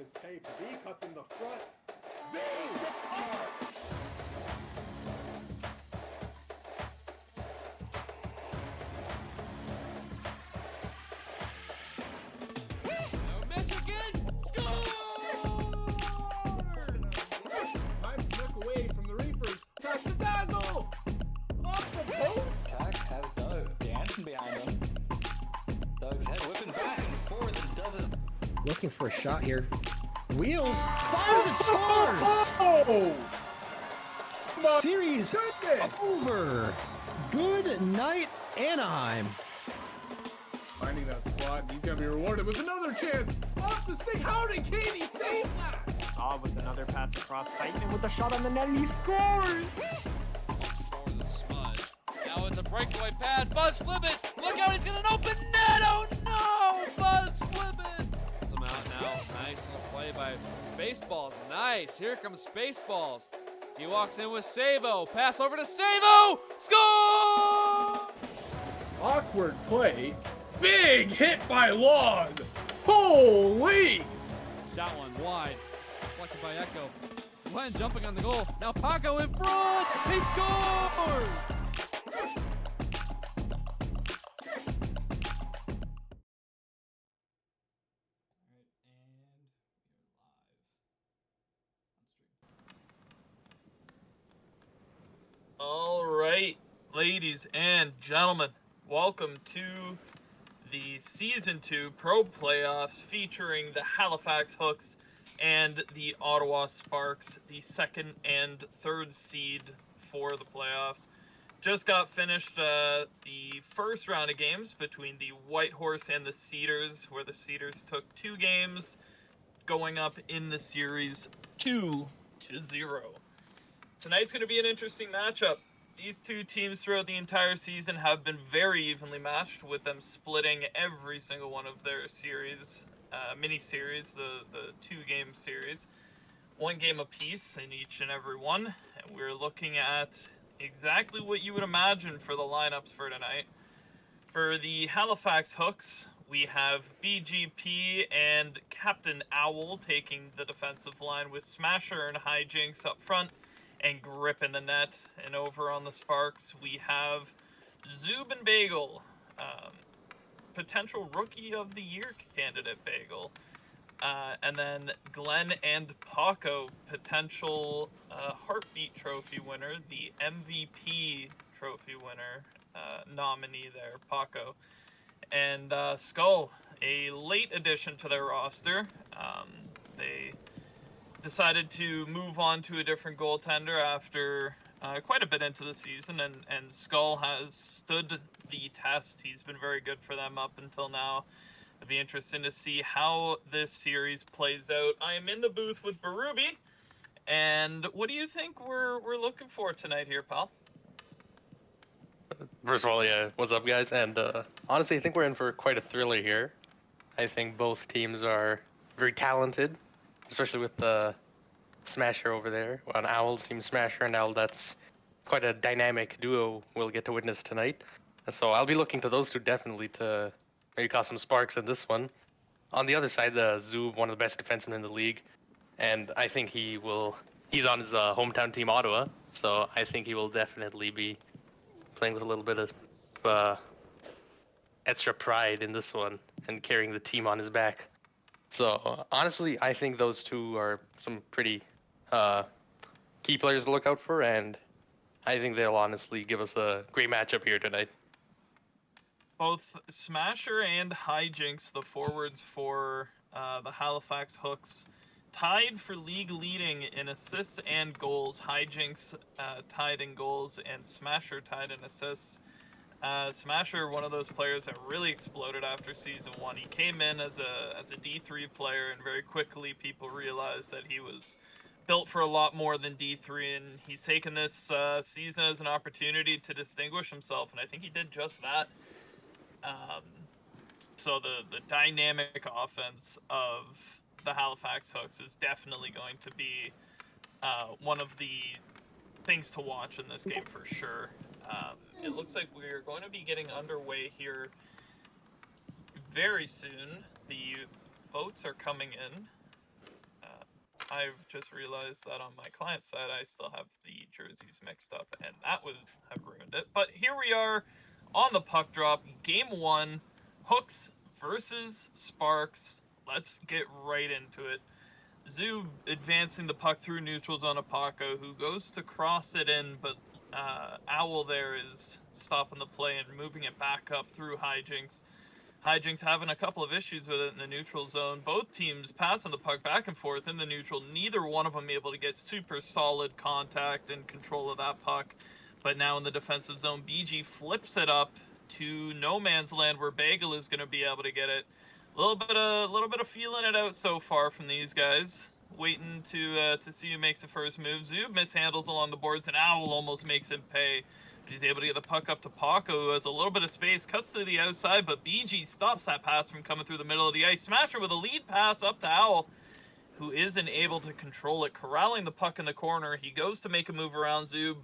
his tape. V cuts in the front. V! Michigan score! Time snuck away from the Reapers. Pass the Dazzle! Off the post! Pack has Doug dancing behind him. Doug's head whipping back and forth and does it. Looking for a shot here. Wheels fires and scores! Oh! Series Goodness! over. Good night, Anaheim. Finding that slot, and he's gonna be rewarded with another chance. Off the stick, how did Katie save that? Saw with another pass across Titan with a shot on the net, and he scores! For the smudge. Now it's a breakaway pass. Buzz flip it. Look out, he's got an open net. Oh no! Buzz flip it. Come out now. Nice little play by Spaceballs. Nice. Here comes Spaceballs. He walks in with Savo. Pass over to Savo. Score! Awkward play. Big hit by Long. Holy! Shot one wide. Deflected by Echo. Glenn jumping on the goal. Now Paco in front. He scores! All right, ladies and gentlemen, welcome to the Season 2 Pro Playoffs featuring the Halifax Hooks and the Ottawa Sparks, the second and third seed for the playoffs. Just got finished the first round of games between the Whitehorse and the Cedars, where the Cedars took 2 games, going up in the series 2-0. Tonight's going to be an interesting matchup. These two teams throughout the entire season have been very evenly matched, with them splitting every single one of their series, mini-series, the 2-game series, 1 game apiece in each and every one. And we're looking at exactly what you would imagine for the lineups for tonight. For the Halifax Hooks, we have BGP and Captain Owl taking the defensive line, with Smasher and Hijinks up front and Grip in the net. And over on the Sparks, we have Zub and Bagel, potential Rookie of the Year candidate Bagel. And then Glenn and Paco, potential Heartbeat Trophy winner, the MVP Trophy winner nominee there, Paco. And Skull, a late addition to their roster. They decided to move on to a different goaltender after quite a bit into the season, and Skull has stood the test. He's been very good for them up until now. It'll be interesting to see how this series plays out. I am in the booth with Barubi, and what do you think we're looking for tonight here, pal? First of all, yeah, what's up, guys? And honestly, I think we're in for quite a thriller here. I think both teams are very talented, especially with the Smasher over there. On Owl's team, Smasher and Owl, that's quite a dynamic duo we'll get to witness tonight. And so I'll be looking to those two definitely to maybe cause some sparks in this one. On the other side, the Zub, one of the best defensemen in the league, and I think he's on his hometown team, Ottawa, so I think he will definitely be playing with a little bit of extra pride in this one and carrying the team on his back. So honestly, I think those two are some pretty key players to look out for, and I think they'll honestly give us a great matchup here tonight. Both Smasher and Hijinks, the forwards for the Halifax Hooks, tied for league leading in assists and goals. Hijinks tied in goals, and Smasher tied in assists. Smasher, one of those players that really exploded after season 1. He came in as a D3 player, and very quickly people realized that he was built for a lot more than D3, and he's taken this season as an opportunity to distinguish himself, and I think he did just that. So the dynamic offense of the Halifax Hooks is definitely going to be one of the things to watch in this game for sure. It looks like we're going to be getting underway here very soon. The votes are coming in. I've just realized that on my client side, I still have the jerseys mixed up, and that would have ruined it. But here we are on the puck drop, game 1, Hooks versus Sparks. Let's get right into it. Zoob advancing the puck through neutral zone of Paco, who goes to cross it in, but Owl there is stopping the play and moving it back up through Hijinks. Hijinks having a couple of issues with it in the neutral zone. Both teams passing the puck back and forth in the neutral. Neither one of them able to get super solid contact and control of that puck. But now in the defensive zone, BG flips it up to no man's land where Bagel is going to be able to get it. A little bit of feeling it out so far from these guys. Waiting to see who makes the first move. Zoob mishandles along the boards, and Owl almost makes him pay. But he's able to get the puck up to Paco, who has a little bit of space, cuts to the outside, but BG stops that pass from coming through the middle of the ice. Smasher with a lead pass up to Owl, who isn't able to control it, corralling the puck in the corner. He goes to make a move around Zoob.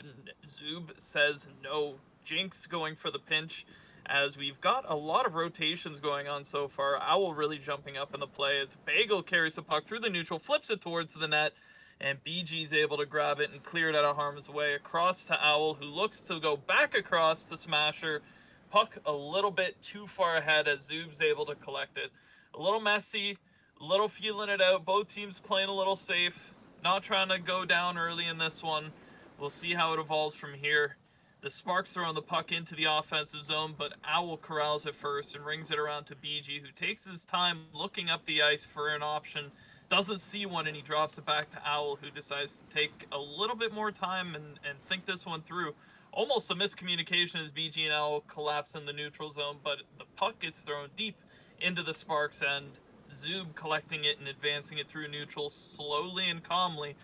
Zoob says no. Jinx going for the pinch, as we've got a lot of rotations going on so far. Owl really jumping up in the play as Bagel carries the puck through the neutral, flips it towards the net, and BG's able to grab it and clear it out of harm's way across to Owl, who looks to go back across to Smasher. Puck a little bit too far ahead as Zoob's able to collect it. A little messy, a little feeling it out. Both teams playing a little safe, not trying to go down early in this one. We'll see how it evolves from here. The Sparks throwing the puck into the offensive zone, but Owl corrals it first and rings it around to BG, who takes his time looking up the ice for an option. Doesn't see one, and he drops it back to Owl, who decides to take a little bit more time and think this one through. Almost a miscommunication as BG and Owl collapse in the neutral zone, but the puck gets thrown deep into the Sparks end. Zoob collecting it and advancing it through neutral slowly and calmly.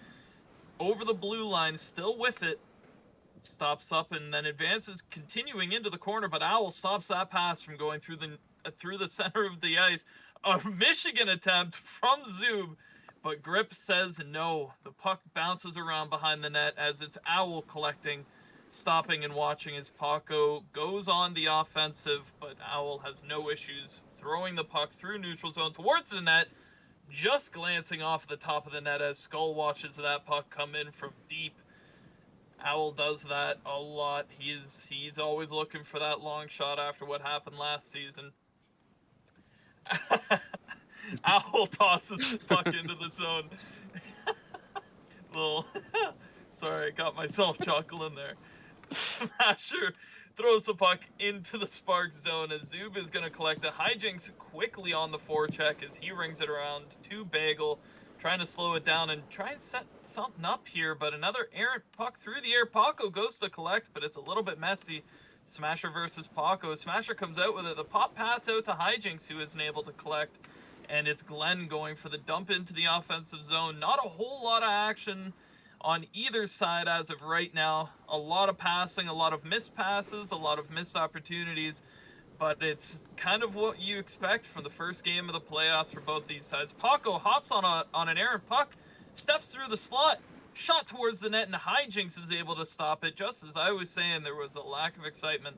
Over the blue line, still with it. Stops up and then advances, continuing into the corner, but Owl stops that pass from going through the center of the ice. A Michigan attempt from Zoob, but Grip says no. The puck bounces around behind the net as it's Owl collecting, stopping and watching as Paco goes on the offensive, but Owl has no issues throwing the puck through neutral zone towards the net, just glancing off the top of the net as Skull watches that puck come in from deep. Owl does that a lot. He's always looking for that long shot after what happened last season. Owl tosses the puck into the zone. Sorry, I got myself chuckling there. Smasher throws the puck into the Sparks zone as Zoob is going to collect it. Hijinks quickly on the forecheck as he rings it around to Bagel, trying to slow it down and try and set something up here, but another errant puck through the air. Paco goes to collect, but it's a little bit messy. Smasher versus Paco. Smasher comes out with it. The pop pass out to Hijinks, who isn't able to collect, and it's Glenn going for the dump into the offensive zone. Not a whole lot of action on either side as of right now. A lot of passing, a lot of missed passes, a lot of missed opportunities, but it's kind of what you expect from the first game of the playoffs for both these sides. Paco hops on an errant puck, steps through the slot, shot towards the net, and Hijinks is able to stop it. Just as I was saying, there was a lack of excitement.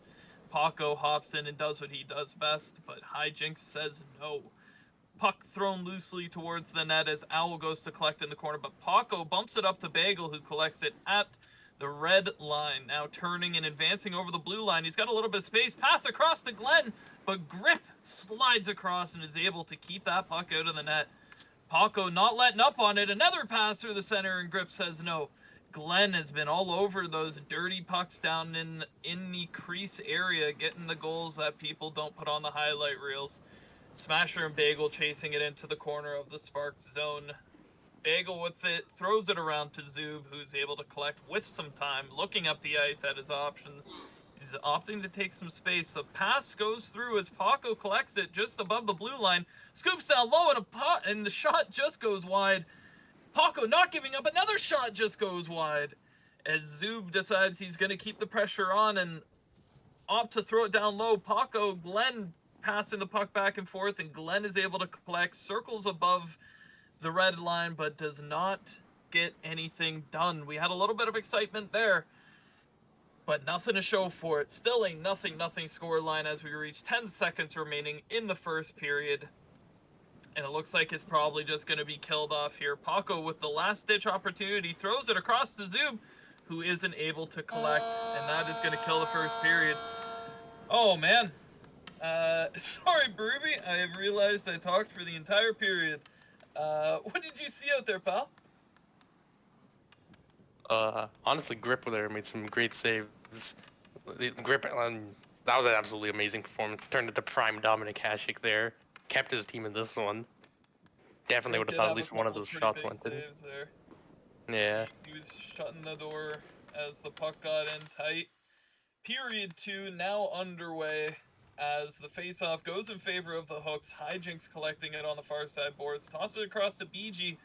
Paco hops in and does what he does best, but Hijinks says no. Puck thrown loosely towards the net as Owl goes to collect in the corner, but Paco bumps it up to Bagel, who collects it at the red line. Now turning and advancing over the blue line. He's got a little bit of space. Pass across to Glenn, but Grip slides across and is able to keep that puck out of the net. Paco not letting up on it. Another pass through the center, and Grip says no. Glenn has been all over those dirty pucks down in the crease area, getting the goals that people don't put on the highlight reels. Smasher and Bagel chasing it into the corner of the Sparks zone. Bagel with it, throws it around to Zoob, who's able to collect with some time, looking up the ice at his options. He's opting to take some space. The pass goes through as Paco collects it just above the blue line. Scoops down low, and the shot just goes wide. Paco not giving up. Another shot just goes wide as Zoob decides he's going to keep the pressure on and opt to throw it down low. Paco, Glenn passing the puck back and forth, and Glenn is able to collect, circles above the red line, but does not get anything done. We had a little bit of excitement there, but nothing to show for it. Still a nothing score line as we reach 10 seconds remaining in the first period. And it looks like it's probably just going to be killed off here. Paco with the last-ditch opportunity throws it across to Zoob, who isn't able to collect, and that is going to kill the first period. Oh, man. Sorry, Brooby. I have realized I talked for the entire period. What did you see out there, pal? Honestly, Grip there made some great saves. Grip, that was an absolutely amazing performance. Turned into prime Dominic Hasek there. Kept his team in this one. Definitely would have thought at least one of those shots went in. There. Yeah. He was shutting the door as the puck got in tight. Period 2 now underway as the faceoff goes in favor of the Hooks. Hijinks collecting it on the far side boards. Tosses it across to BG,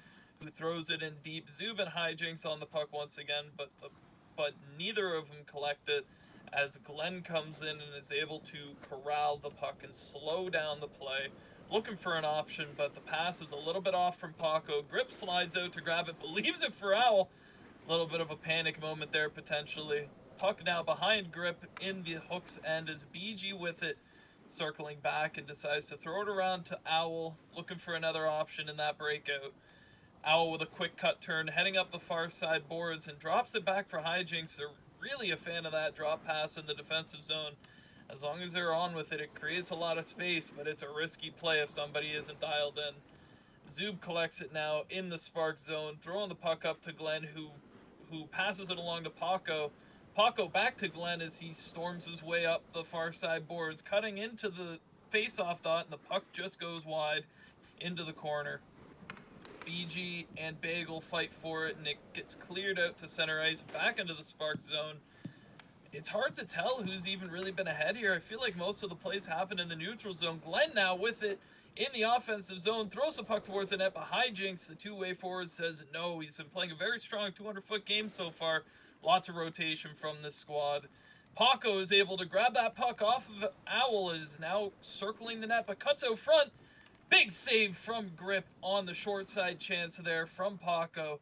who throws it in deep. Zoob and Hijinks on the puck once again, but neither of them collect it as Glenn comes in and is able to corral the puck and slow down the play. Looking for an option, but the pass is a little bit off from Paco. Grip slides out to grab it, believes it for Owl. A little bit of a panic moment there, potentially. Puck now behind Grip in the Hooks end as BG with it, circling back and decides to throw it around to Owl, looking for another option in that breakout. Owl with a quick cut turn, heading up the far side boards and drops it back for Hijinks. They're really a fan of that drop pass in the defensive zone. As long as they're on with it, it creates a lot of space, but it's a risky play if somebody isn't dialed in. Zoob collects it now in the Spark zone, throwing the puck up to Glenn, who passes it along to Paco. Paco back to Glenn as he storms his way up the far side boards, cutting into the face-off dot, and the puck just goes wide into the corner. BG and Bagel fight for it, and it gets cleared out to center ice, back into the Spark zone. It's hard to tell who's even really been ahead here. I feel like most of the plays happen in the neutral zone. Glenn now with it in the offensive zone, throws the puck towards the net, but Hijinks, the two-way forward, says no. He's been playing a very strong 200-foot game so far. Lots of rotation from this squad. Paco is able to grab that puck off of Owl, is now circling the net, but cuts out front. Big save from Grip on the short side chance there from Paco.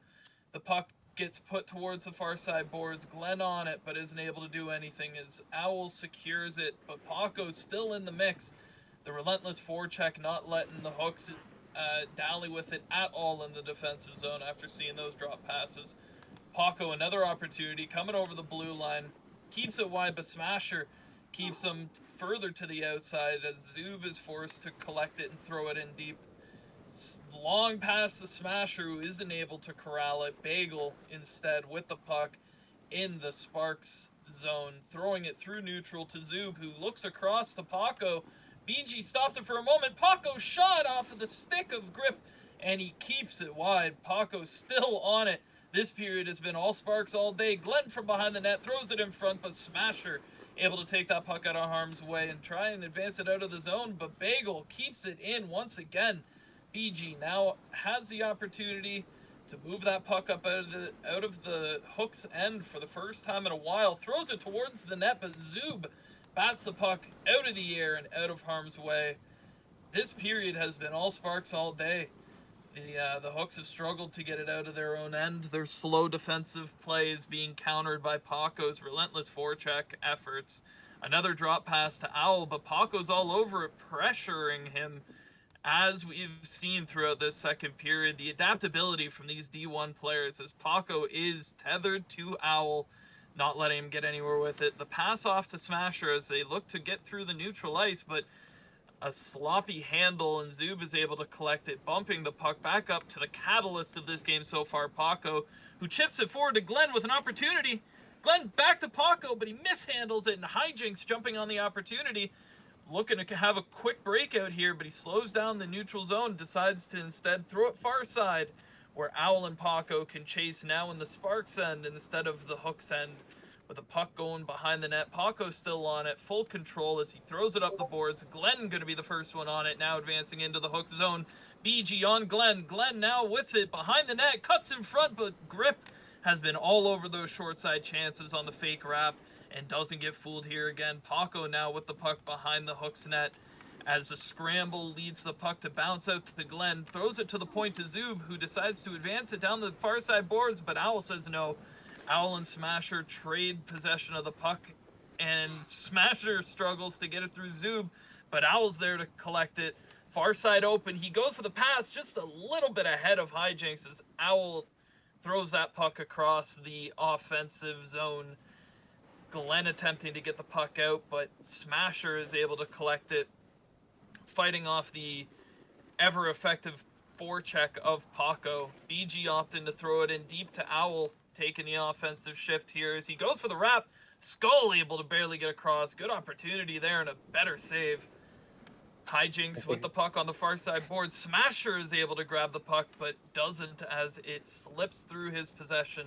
The puck gets put towards the far side boards. Glenn on it, but isn't able to do anything as Owl secures it, but Paco's still in the mix. The relentless forecheck not letting the Hooks dally with it at all in the defensive zone after seeing those drop passes. Paco, another opportunity, coming over the blue line, keeps it wide, but Smasher keeps him further to the outside as Zoob is forced to collect it and throw it in deep. Long pass to Smasher, who isn't able to corral it. Bagel instead with the puck in the Sparks zone, throwing it through neutral to Zoob, who looks across to Paco. BG stops it for a moment. Paco shot off of the stick of Grip, and he keeps it wide. Paco's still on it. This period has been all Sparks all day. Glenn from behind the net throws it in front, but Smasher able to take that puck out of harm's way and try and advance it out of the zone, but Bagel keeps it in once again. BG now has the opportunity to move that puck up out of the Hooks end for the first time in a while. Throws it towards the net, but Zoob bats the puck out of the air and out of harm's way. This period has been all Sparks all day. The Hooks have struggled to get it out of their own end. Their slow defensive play is being countered by Paco's relentless forecheck efforts. Another drop pass to Owl, but Paco's all over it, pressuring him. As we've seen throughout this second period, the adaptability from these D1 players as Paco is tethered to Owl, not letting him get anywhere with it. The pass off to Smasher as they look to get through the neutral ice, but a sloppy handle, and Zoob is able to collect it, bumping the puck back up to the catalyst of this game so far, Paco, who chips it forward to Glenn with an opportunity. Glenn back to Paco, but he mishandles it, and Hijinks jumping on the opportunity, looking to have a quick breakout here, but he slows down the neutral zone, decides to instead throw it far side, where Owl and Paco can chase now in the Sparks end instead of the Hooks end. With the puck going behind the net, Paco's still on it, full control as he throws it up the boards. Glenn going to be the first one on it, now advancing into the Hooks zone. BG on Glenn. Glenn now with it behind the net, cuts in front, but Grip has been all over those short side chances on the fake wrap and doesn't get fooled here again. Paco now with the puck behind the Hooks net as the scramble leads the puck to bounce out to Glenn, throws it to the point to Zoob, who decides to advance it down the far side boards, but Owl says no. Owl and Smasher trade possession of the puck, and Smasher struggles to get it through Zoob, but Owl's there to collect it, Far side open. He goes for the pass just a little bit ahead of Hijinks as Owl throws that puck across the offensive zone. Glenn attempting to get the puck out, but Smasher is able to collect it, fighting off the ever-effective forecheck of Paco. BG opting to throw it in deep to Owl, taking the offensive shift here as he goes for the wrap. Skull able to barely get across. Good opportunity there and a better save. Hijinks with the puck on the far side board. Smasher is able to grab the puck, but doesn't as it slips through his possession.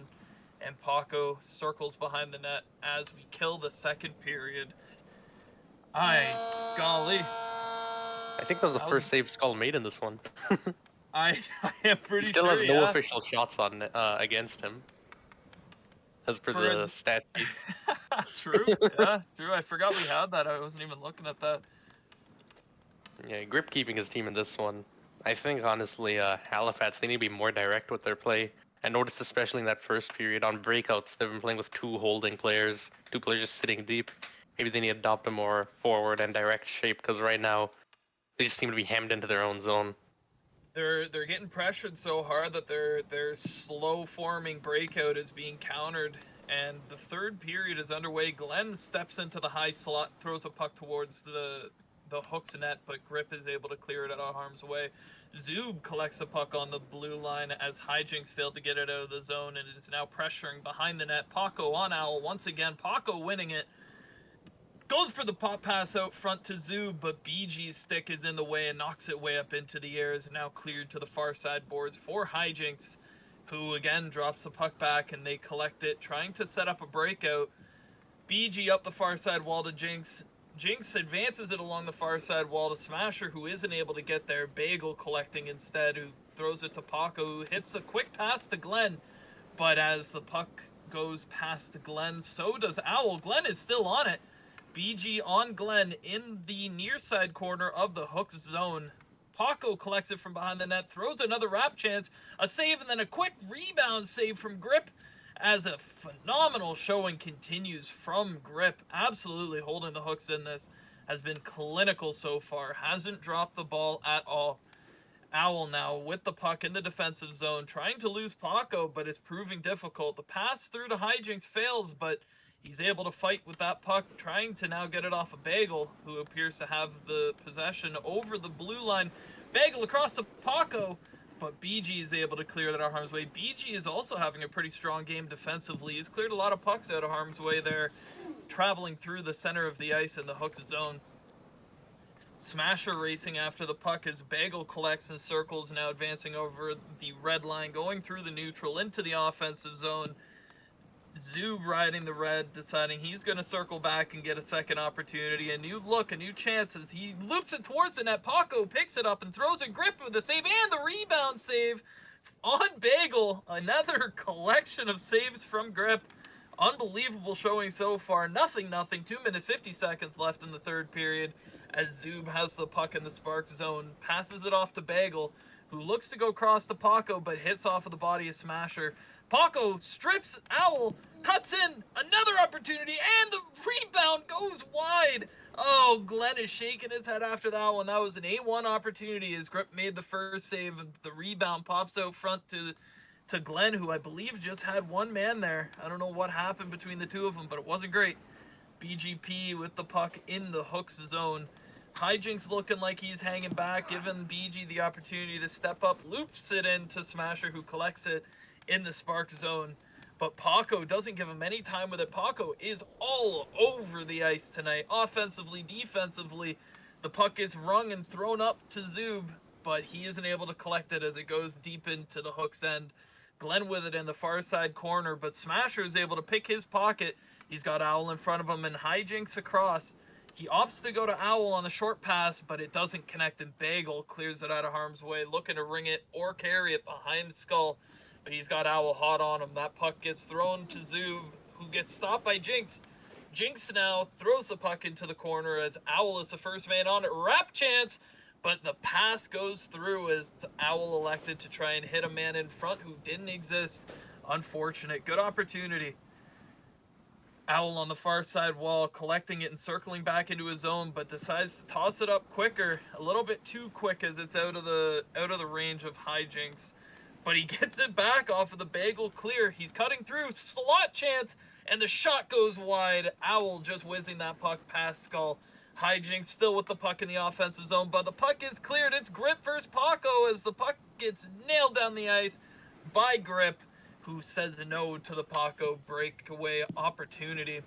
And Paco circles behind the net as we kill the second period. Golly. I think that was the first save Skull made in this one. I am pretty He still sure, has no official shots on against him. As per the stat sheet. True, yeah, true. I forgot we had that. I wasn't even looking at that. Yeah, Grip keeping his team in this one. I think, honestly, Halifax, they need to be more direct with their play. I noticed especially in that first period on breakouts, they've been playing with 2 holding players, 2 players just sitting deep. Maybe they need to adopt a more forward and direct shape because right now they just seem to be hemmed into their own zone. They're getting pressured so hard that their slow forming breakout is being countered, and the third period is underway. Glenn steps into the high slot, throws a puck towards the Hooks net, but Grip is able to clear it out of harm's way. Zoob collects the puck on the blue line as Hijinks failed to get it out of the zone and is now pressuring behind the net. Paco on Owl once again. Paco winning it. Goes for the pop pass out front to Zoob, but BG's stick is in the way and knocks it way up into the air. Is now cleared to the far side boards for Hijinks, who again drops the puck back and they collect it, trying to set up a breakout. BG up the far side wall to Jinx. Jinx advances it along the far side wall to Smasher, who isn't able to get there. Bagel collecting instead, who throws it to Paco, who hits a quick pass to Glenn. But as the puck goes past Glenn, so does Owl. Glenn is still on it. BG on Glenn in the near side corner of the Hooks zone. Paco collects it from behind the net, throws another wrap chance, a save, and then a quick rebound save from Grip as a phenomenal showing continues from Grip. Absolutely holding the Hooks in this. Has been clinical so far. Hasn't dropped the ball at all. Owl now with the puck in the defensive zone, trying to lose Paco, but it's proving difficult. The pass through to Hijinks fails, but he's able to fight with that puck, trying to now get it off of Bagel, who appears to have the possession over the blue line. Bagel across to Paco, but BG is able to clear that out of harm's way. BG is also having a pretty strong game defensively. He's cleared a lot of pucks out of harm's way there, traveling through the center of the ice in the Hooks zone. Smasher racing after the puck as Bagel collects in circles, now advancing over the red line, going through the neutral into the offensive zone. Zoob riding the red, deciding he's going to circle back and get a second opportunity. A new look, a new chance as he loops it towards the net. Paco picks it up and throws a Grip with the save and the rebound save on Bagel. Another collection of saves from Grip. Unbelievable showing so far. Nothing. 2 minutes, 50 seconds left in the third period as Zoob has the puck in the Spark zone. Passes it off to Bagel, who looks to go cross to Paco, but hits off of the body of Smasher. Paco strips Owl, cuts in, another opportunity, and the rebound goes wide. Oh, Glenn is shaking his head after that one. That was an A1 opportunity as Grip made the first save, and the rebound pops out front to Glenn, who I believe just had one man there. I don't know what happened between the two of them, but it wasn't great. BGP with the puck in the Hooks zone. Hijinks looking like he's hanging back, giving BG the opportunity to step up, loops it into Smasher, who collects it in the Spark zone. But Paco doesn't give him any time with it. Paco is all over the ice tonight, offensively, defensively. The puck is rung and thrown up to Zoob, but he isn't able to collect it as it goes deep into the Hooks end. Glenn with it in the far side corner, but Smasher is able to pick his pocket. He's got Owl in front of him and Hijinks across. He opts to go to Owl on the short pass, but it doesn't connect, and Bagel clears it out of harm's way, looking to ring it or carry it behind Skull. But he's got Owl hot on him. That puck gets thrown to Zoob, who gets stopped by Jinx. Jinx now throws the puck into the corner as Owl is the first man on it. Wrap chance, but the pass goes through as Owl elected to try and hit a man in front who didn't exist. Unfortunate. Good opportunity. Owl on the far side wall, collecting it and circling back into his zone, but decides to toss it up quicker, a little bit too quick as it's out of the range of Hijinks. But he gets it back off of the bagel clear. He's cutting through, slot chance, and the shot goes wide. Owl just whizzing that puck past Skull. Hijinks still with the puck in the offensive zone, but the puck is cleared. It's Grip versus Paco as the puck gets nailed down the ice by Grip, who says no to the Paco breakaway opportunity.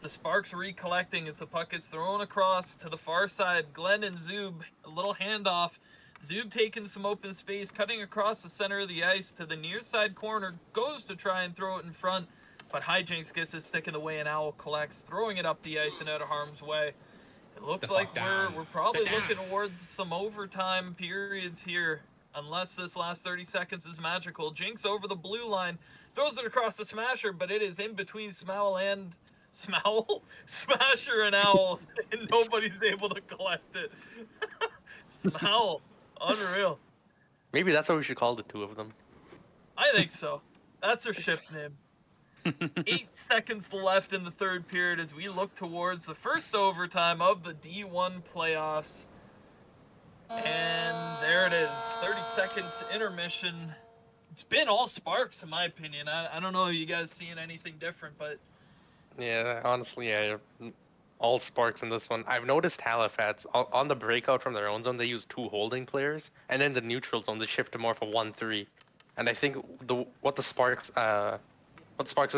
The Sparks recollecting as the puck is thrown across to the far side. Glenn and Zub, a little handoff. Zub taking some open space, cutting across the center of the ice to the near side corner, goes to try and throw it in front, but Hijinks gets his stick in the way and Owl collects, throwing it up the ice and out of harm's way. It looks like we're probably looking towards some overtime periods here, unless this last 30 seconds is magical. Jinx over the blue line, throws it across the Smasher, but it is in between Smasher and Owl, and nobody's able to collect it. Smowl. Unreal. Maybe that's what we should call the two of them. I think so. That's her ship name. 8 seconds left in the third period as we look towards the first overtime of the D1 playoffs. And there it is. 30 seconds intermission. It's been all Sparks in my opinion. I don't know if you guys seeing anything different, but Yeah, honestly, yeah. All Sparks in this one. I've noticed Halifax on the breakout from their own zone, they use 2 holding players, and then the neutral zone they shift to more of a 1-3. And I think what the Sparks have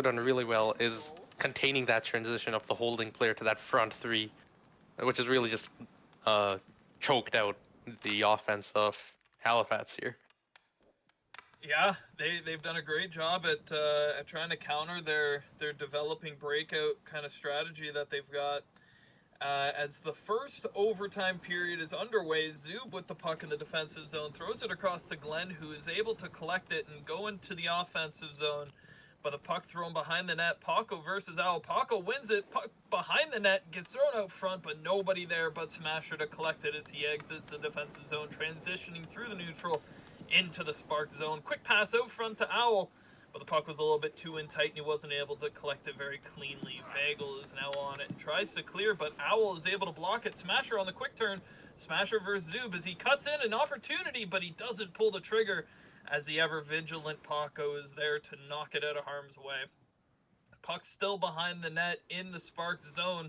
done really well is containing that transition of the holding player to that front 3, which is really just choked out the offense of Halifax here. yeah, they've done a great job at trying to counter their developing breakout kind of strategy that they've got. As the first overtime period is underway, Zub with the puck in the defensive zone throws it across to Glenn, who is able to collect it and go into the offensive zone. But the puck thrown behind the net. Paco versus Owl. Paco wins it. Puck behind the net, gets thrown out front, but nobody there but Smasher to collect it as he exits the defensive zone, transitioning through the neutral into the Sparks zone. Quick pass out front to Owl, but the puck was a little bit too in tight and he wasn't able to collect it very cleanly. Bagel is now on it and tries to clear, but Owl is able to block it. Smasher on the quick turn. Smasher versus Zub as he cuts in an opportunity, but he doesn't pull the trigger as the ever-vigilant Paco is there to knock it out of harm's way. Puck's still behind the net in the Sparks zone.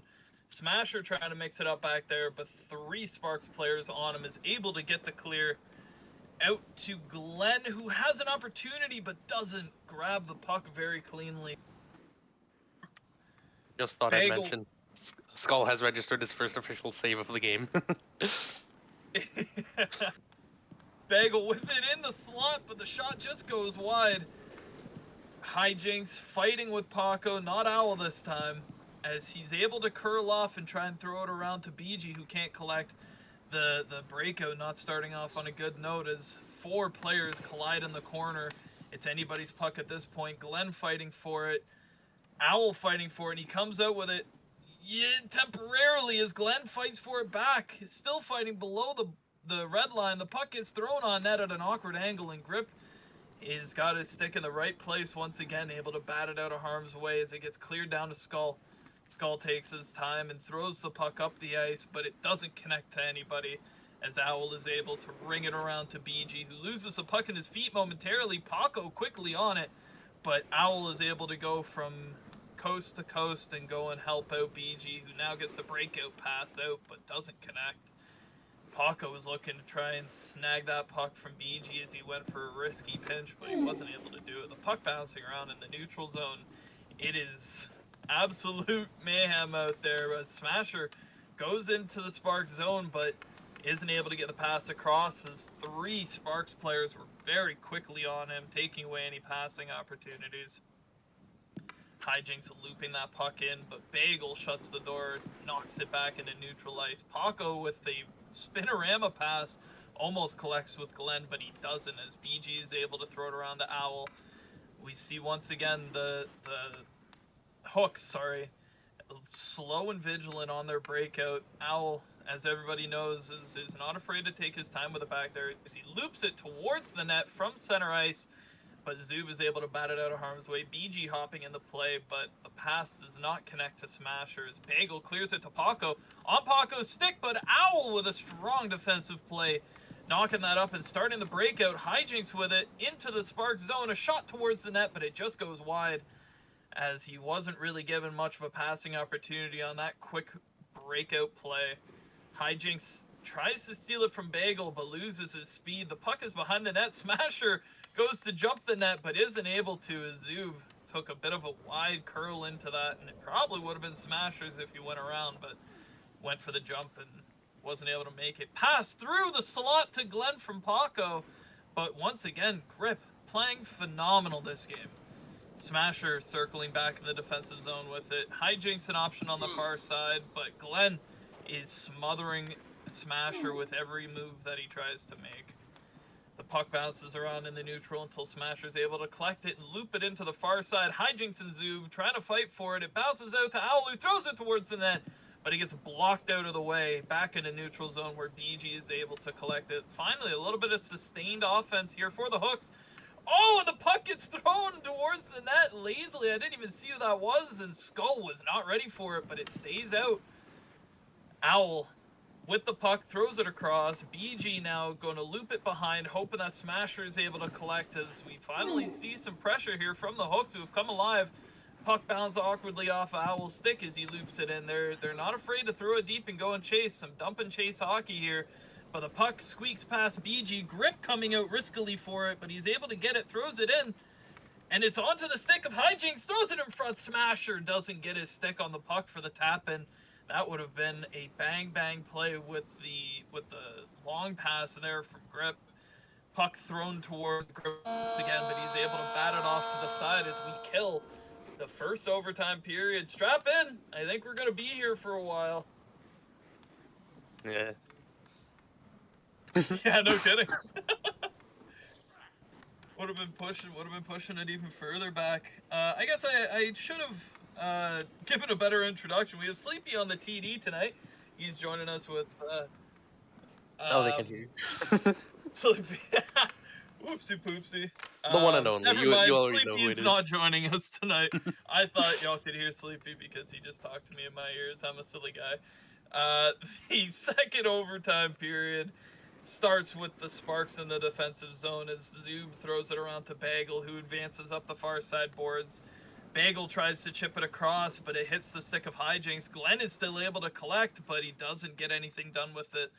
Smasher trying to mix it up back there, but 3 Sparks players on him, is able to get the clear out to Glenn, who has an opportunity but doesn't grab the puck very cleanly. Just thought I'd mention, Skull has registered his first official save of the game. Bagel with it in the slot, but the shot just goes wide. Hijinks fighting with Paco, not Owl this time, as he's able to curl off and try and throw it around to BG, who can't collect. The breakout not starting off on a good note as 4 players collide in the corner. It's anybody's puck at this point. Glenn fighting for it. Owl fighting for it, and he comes out with it temporarily as Glenn fights for it back. He's still fighting below the red line. The puck is thrown on net at an awkward angle, and Grip has got his stick in the right place once again, able to bat it out of harm's way as it gets cleared down to Skull. Skull takes his time and throws the puck up the ice, but it doesn't connect to anybody as Owl is able to ring it around to BG, who loses the puck in his feet momentarily. Paco quickly on it, but Owl is able to go from coast to coast and go and help out BG, who now gets the breakout pass out but doesn't connect. Paco was looking to try and snag that puck from BG as he went for a risky pinch, but he wasn't able to do it. The puck bouncing around in the neutral zone. It is absolute mayhem out there as Smasher goes into the Sparks zone, but isn't able to get the pass across as 3 Sparks players were very quickly on him, taking away any passing opportunities. Hijinks looping that puck in, but Bagel shuts the door, knocks it back into neutral ice. Paco with the spinorama pass almost collects with Glenn, but he doesn't as BG is able to throw it around to Owl. We see once again the Hooks, slow and vigilant on their breakout. Owl, as everybody knows, is not afraid to take his time with it back there as he loops it towards the net from center ice, but Zoob is able to bat it out of harm's way. BG hopping into play, but the pass does not connect to Smashers. Bagel clears it to Paco. On Paco's stick, but Owl with a strong defensive play, knocking that up and starting the breakout. Hijinks with it into the Spark zone. A shot towards the net, but it just goes wide as he wasn't really given much of a passing opportunity on that quick breakout play. Hijinks tries to steal it from Bagel, but loses his speed. The puck is behind the net. Smasher goes to jump the net, but isn't able to, as Zoob took a bit of a wide curl into that, and it probably would have been Smashers if he went around, but went for the jump and wasn't able to make it. Pass through the slot to Glenn from Paco, but once again, Grip playing phenomenal this game. Smasher circling back in the defensive zone with it. Hijinks an option on the far side, but Glenn is smothering Smasher with every move that he tries to make. The puck bounces around in the neutral until Smasher's able to collect it and loop it into the far side. Hijinks and Zoob trying to fight for it. It bounces out to Owl, who throws it towards the net, but he gets blocked out of the way, back into neutral zone where BG is able to collect it. Finally, a little bit of sustained offense here for the Hooks. Oh, and the puck gets thrown towards the net lazily. I didn't even see who that was, and Skull was not ready for it, but it stays out. Owl with the puck, throws it across. BG now going to loop it behind, hoping that Smasher is able to collect as we finally see some pressure here from the Hooks, who have come alive. Puck bounced awkwardly off Owl's stick as he loops it in. They're not afraid to throw it deep and go and chase. Some dump and chase hockey here. But the puck squeaks past BG. Grip coming out riskily for it, but he's able to get it, throws it in. And it's onto the stick of Hijinks, throws it in front. Smasher doesn't get his stick on the puck for the tap-in. That would have been a bang-bang play with the long pass there from Grip. Puck thrown toward Grip again, but he's able to bat it off to the side as we kill the first overtime period. Strap in. I think we're going to be here for a while. Yeah. Yeah, no kidding. Would have been pushing it even further back. I guess I should have given a better introduction. We have Sleepy on the TD tonight. He's joining us with Oh, they can hear you. Sleepy. Whoopsie poopsie. The one and only. Never You mind, already know who Sleepy's it is. not joining us tonight. I thought y'all could hear Sleepy because he just talked to me in my ears. I'm a silly guy. The second overtime period starts with the Sparks in the defensive zone as Zoob throws it around to Bagel, who advances up the far side boards. Bagel tries to chip it across, but it hits the stick of Hijinks. Glenn is still able to collect, but he doesn't get anything done with it.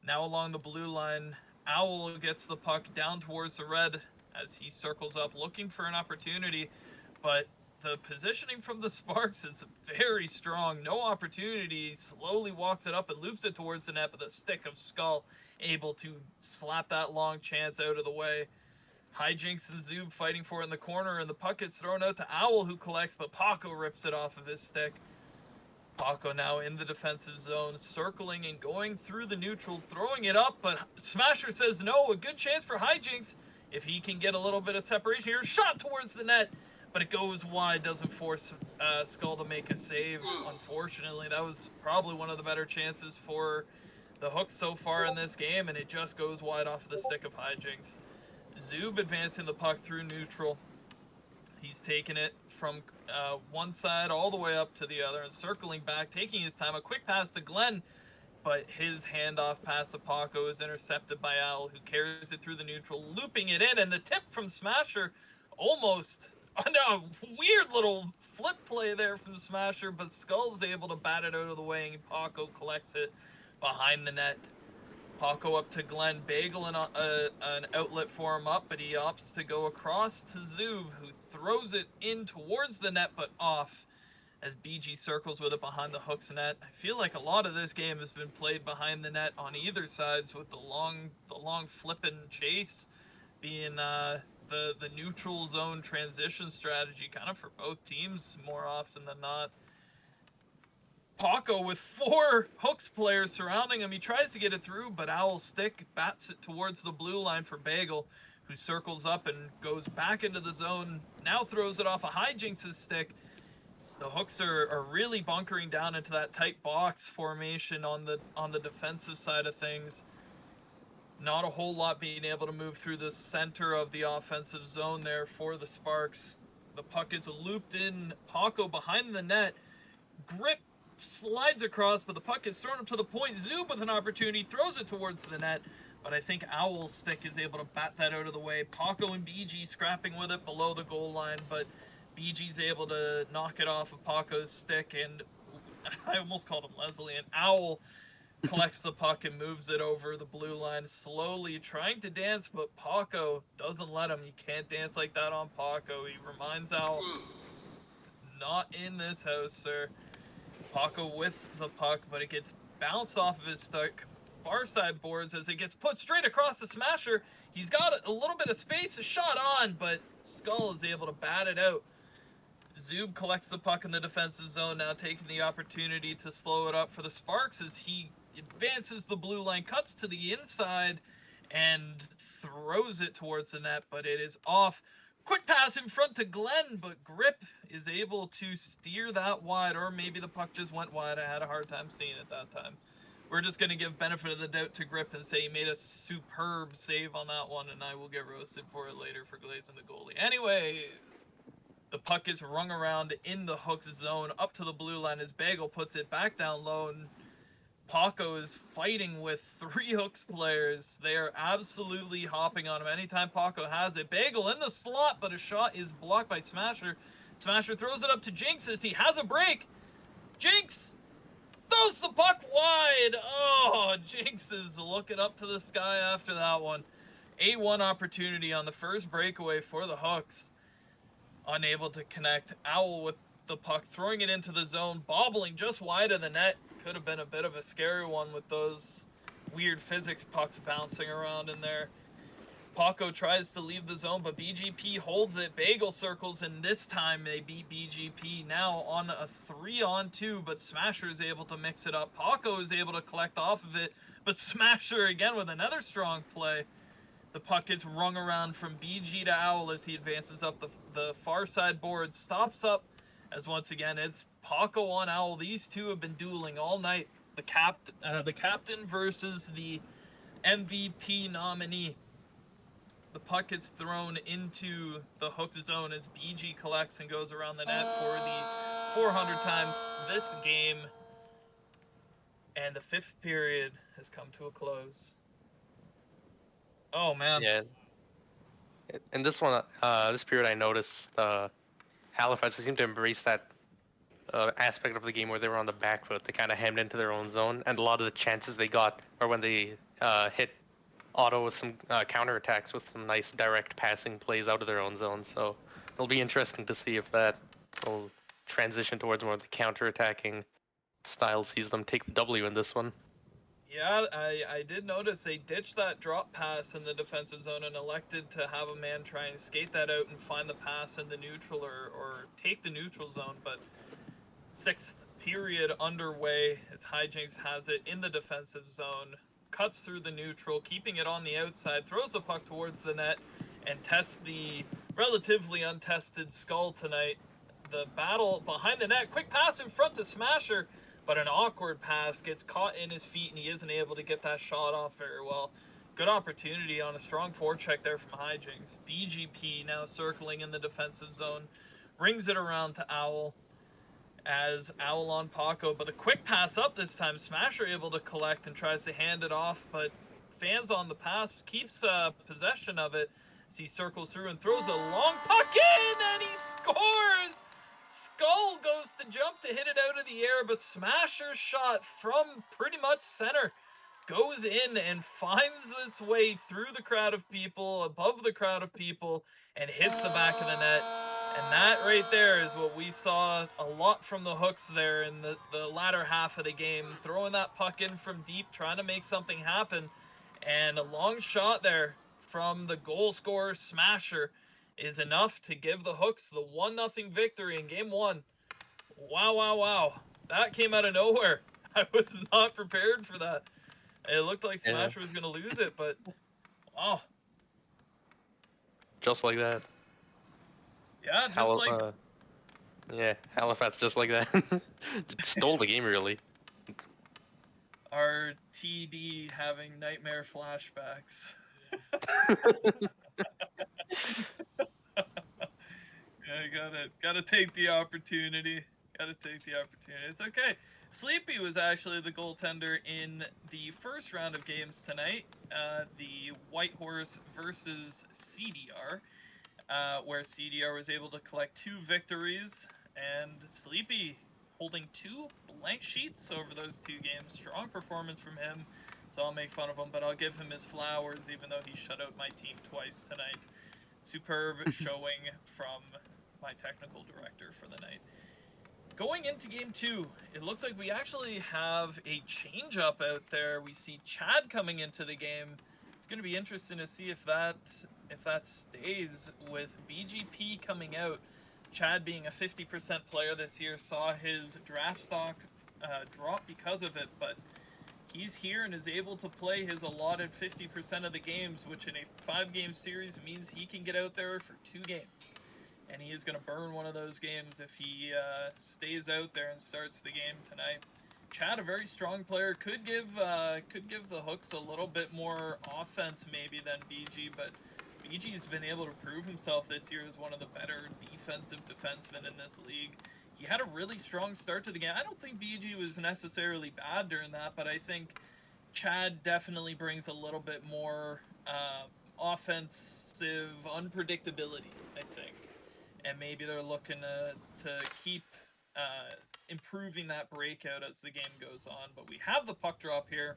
Now along the blue line, Owl gets the puck down towards the red as he circles up looking for an opportunity, but the positioning from the Sparks is very strong. No opportunity. Slowly walks it up and loops it towards the net, but the stick of Skull able to slap that long chance out of the way. Hijinks and Zoob fighting for it in the corner, and the puck is thrown out to Owl, who collects, but Paco rips it off of his stick. Paco now in the defensive zone, circling and going through the neutral, throwing it up, but Smasher says no. A good chance for Hijinks if he can get a little bit of separation here. Shot towards the net, but it goes wide, doesn't force Skull to make a save. Unfortunately, that was probably one of the better chances for the Hooks so far in this game, and it just goes wide off the stick of Hijinks. Zoob advancing the puck through neutral. He's taking it from one side all the way up to the other and circling back, taking his time. A quick pass to Glenn, but his handoff pass to Paco is intercepted by Owl, who carries it through the neutral, looping it in, and the tip from Smasher almost... No, weird little flip play there from Smasher, but Skull's able to bat it out of the way, and Paco collects it behind the net. Paco up to Glenn. Bagel an outlet for him up, but he opts to go across to Zoob, who throws it in towards the net, but off as BG circles with it behind the Hooks net. I feel like a lot of this game has been played behind the net on either sides, with the long flipping chase being the neutral zone transition strategy kind of for both teams more often than not. Paco with 4 Hooks players surrounding him. He tries to get it through, but Owl's stick bats it towards the blue line for Bagel, who circles up and goes back into the zone. Now throws it off of Hijinks' stick. The Hooks are really bunkering down into that tight box formation on the defensive side of things. Not a whole lot being able to move through the center of the offensive zone there for the Sparks. The puck is looped in. Paco behind the net. Grip slides across, but the puck is thrown up to the point. Zub with an opportunity, throws it towards the net. But I think Owl's stick is able to bat that out of the way. Paco and BG scrapping with it below the goal line, but BG's able to knock it off of Paco's stick, and I almost called him Leslie. And Owl collects the puck and moves it over the blue line, slowly trying to dance, but Paco doesn't let him. You can't dance like that on Paco. He reminds Owl, not in this house, sir. Paco with the puck, but it gets bounced off of his stick. Far side boards as it gets put straight across the Smasher. He's got a little bit of space, a shot on, but Skull is able to bat it out. Zub collects the puck in the defensive zone, now taking the opportunity to slow it up for the Sparks as he advances the blue line, cuts to the inside, and throws it towards the net, but it is off. Quick pass in front to Glenn, but Grip is able to steer that wide, or maybe the puck just went wide. I had a hard time seeing it that time. We're just going to give benefit of the doubt to Grip and say he made a superb save on that one, and I will get roasted for it later for glazing the goalie. Anyways, the puck is rung around in the Hooks zone up to the blue line as Bagel puts it back down low, and Paco is fighting with 3 Hooks players. They are absolutely hopping on him anytime Paco has it. Bagel in the slot, but a shot is blocked by Smasher. Smasher throws it up to Jinx as he has a break. Jinx throws the puck wide. Oh, Jinx is looking up to the sky after that one. A1 opportunity on the first breakaway for the Hooks. Unable to connect. Owl with the puck, throwing it into the zone, bobbling just wide of the net. Could have been a bit of a scary one with those weird physics pucks bouncing around in there. Paco tries to leave the zone, but BGP holds it. Bagel circles, and this time they beat BGP now on a 3-on-2, but Smasher is able to mix it up. Paco is able to collect off of it, but Smasher again with another strong play. The puck gets rung around from BG to Owl as he advances up the far side board, stops up, as once again it's Paco on Owl. These two have been dueling all night. The captain versus the MVP nominee. The puck gets thrown into the Hooked zone as BG collects and goes around the net for the 400 times this game. And the 5th period has come to a close. Oh, man. Yeah. In this one, this period, I noticed Halifax seemed to embrace that aspect of the game where they were on the back foot. They kind of hemmed into their own zone, and a lot of the chances they got are when they hit Otto with some counterattacks with some nice direct passing plays out of their own zone. So it'll be interesting to see if that will transition towards more of the counterattacking style, sees them take the W in this one. Yeah, I did notice they ditched that drop pass in the defensive zone and elected to have a man try and skate that out and find the pass in the neutral or take the neutral zone. But 6th period underway as Hijinks has it in the defensive zone, cuts through the neutral, keeping it on the outside, throws the puck towards the net, and tests the relatively untested Skull tonight. The battle behind the net, quick pass in front to Smasher, but an awkward pass gets caught in his feet, and he isn't able to get that shot off very well. Good opportunity on a strong forecheck there from Hijinks. BGP now circling in the defensive zone, rings it around to Owl, as Owl on Paco, but the quick pass up this time, Smasher able to collect and tries to hand it off, but fans on the pass, keeps possession of it as he circles through and throws a long puck in, and he scores! Skull goes to jump to hit it out of the air, but Smasher's shot from pretty much center goes in and finds its way through the crowd of people, above the crowd of people, and hits the back of the net. And that right there is what we saw a lot from the Hooks there in the latter half of the game. Throwing that puck in from deep, trying to make something happen. And a long shot there from the goal scorer Smasher is enough to give the Hooks the 1-0 victory in game 1. Wow, wow, wow. That came out of nowhere. I was not prepared for that. It looked like Smasher was going to lose it, but wow. Just like that. Yeah, just yeah, Halifax just like that. Stole the game, really. our TD having nightmare flashbacks. Yeah, gotta take the opportunity. Gotta take the opportunity. It's okay. Sleepy was actually the goaltender in the first round of games tonight. The White Horse versus CDR, where CDR was able to collect 2 victories, and Sleepy holding 2 blank sheets over those 2 games. Strong performance from him, so I'll make fun of him, but I'll give him his flowers, even though he shut out my team twice tonight. Superb showing from my technical director for the night. Going into game 2, it looks like we actually have a change-up out there. We see Chad coming into the game. It's going to be interesting to see if that stays with BGP coming out. Chad, being a 50% player this year, saw his draft stock drop because of it, but he's here and is able to play his allotted 50% of the games, which in a 5-game series means he can get out there for 2 games. And he is going to burn one of those games if he stays out there and starts the game tonight. Chad, a very strong player, could give the Hooks a little bit more offense maybe than BG, but BG's been able to prove himself this year as one of the better defensive defensemen in this league. He had a really strong start to the game. I don't think BG was necessarily bad during that, but I think Chad definitely brings a little bit more offensive unpredictability, I think. And maybe they're looking to keep improving that breakout as the game goes on. But we have the puck drop here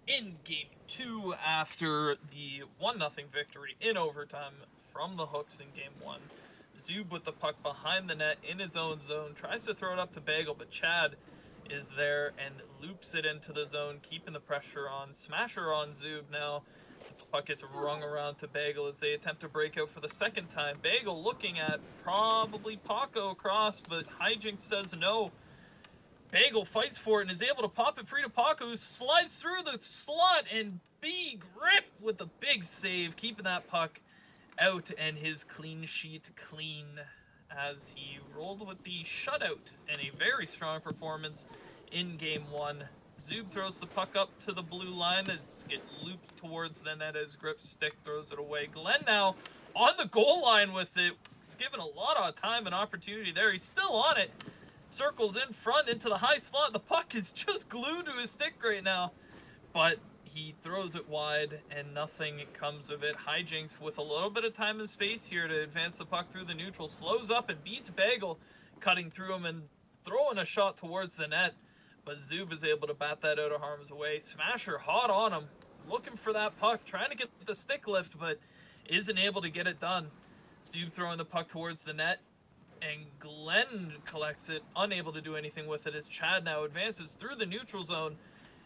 in game 2 after the 1-0 victory in overtime from the Hooks in game 1. Zub with the puck behind the net in his own zone, tries to throw it up to Bagel, but Chad is there and loops it into the zone, keeping the pressure on. Smasher on Zub now. The puck gets rung around to Bagel as they attempt to break out for the second time. Bagel looking at probably Paco across, but Hijinks says no. Bagel fights for it and is able to pop it free to Paco, who slides through the slot, and B-Grip with a big save, keeping that puck out and his clean sheet clean as he rolled with the shutout and a very strong performance in game 1. Zub throws the puck up to the blue line. It's get looped towards the net as Grip stick throws it away. Glenn now on the goal line with it. He's given a lot of time and opportunity there. He's still on it. Circles in front into the high slot. The puck is just glued to his stick right now. But he throws it wide and nothing comes of it. Hijinks with a little bit of time and space here to advance the puck through the neutral. Slows up and beats Bagel, cutting through him and throwing a shot towards the net. But Zub is able to bat that out of harm's way. Smasher hot on him, looking for that puck, trying to get the stick lift, but isn't able to get it done. Zub throwing the puck towards the net, and Glenn collects it, unable to do anything with it as Chad now advances through the neutral zone.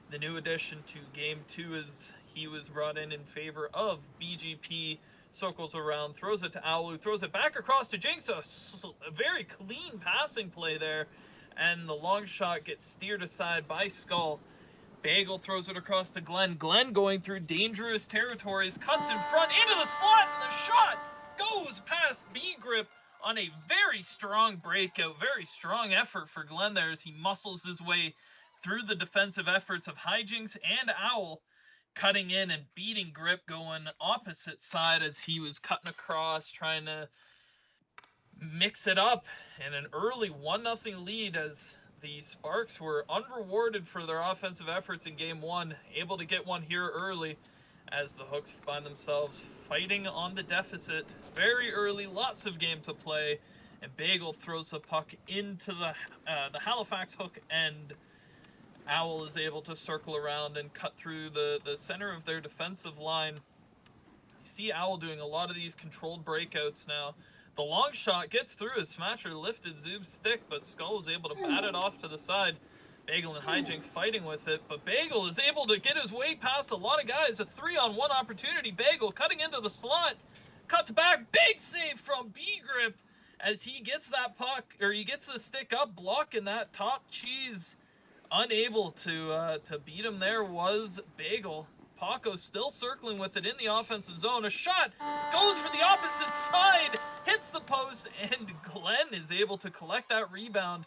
The new addition to game 2 as he was brought in favor of BGP. Circles around, throws it to Owl, who throws it back across to Jinx. A very clean passing play there. And the long shot gets steered aside by Skull. Bagel throws it across to Glenn. Glenn going through dangerous territories, cuts in front into the slot, and the shot goes past B-Grip on a very strong breakout. Very strong effort for Glenn there as he muscles his way through the defensive efforts of Hijinks and Owl, cutting in and beating Grip, going opposite side as he was cutting across, trying to mix it up, and an early 1-0 lead as the Sparks were unrewarded for their offensive efforts in game 1, able to get one here early as the Hooks find themselves fighting on the deficit very early, lots of game to play, and Bagel throws the puck into the Halifax Hook end. Owl is able to circle around and cut through the center of their defensive line. You see Owl doing a lot of these controlled breakouts now. The long shot gets through as Smasher lifted Zub's stick, but Skull was able to bat it off to the side. Bagel and Hijinks fighting with it, but Bagel is able to get his way past a lot of guys. A 3-on-1 opportunity. Bagel cutting into the slot, cuts back, big save from B-Grip as he gets that puck, or he gets the stick up, blocking that top cheese. Unable to beat him there was Bagel. Paco still circling with it in the offensive zone. A shot goes for the opposite side, hits the post, and Glenn is able to collect that rebound.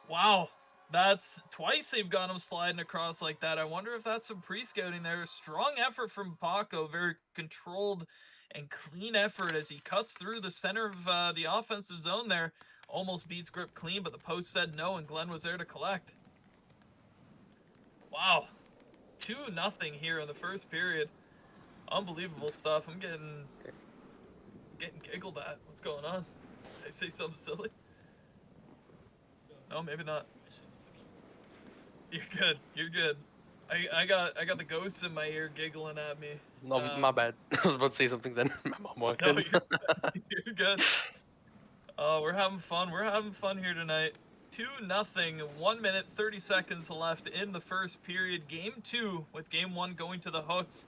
Wow, That's twice they've got him sliding across like that. I wonder if that's some pre-scouting there. Strong effort from Paco, very controlled and clean effort as he cuts through the center of the offensive zone there. Almost beats Grip clean, but the post said no, and Glenn was there to collect. Wow. 2-0 here in the first period. Unbelievable stuff. I'm getting giggled at. What's going on? Did I say something silly? No, maybe not. You're good. You're good. I got the ghosts in my ear giggling at me. No, my bad. I was about to say something then. My mom walked No, in. you're good. We're having fun. We're having fun here tonight. 2-0, 1 minute, 30 seconds left in the first period. Game 2, with Game 1 going to the Hooks.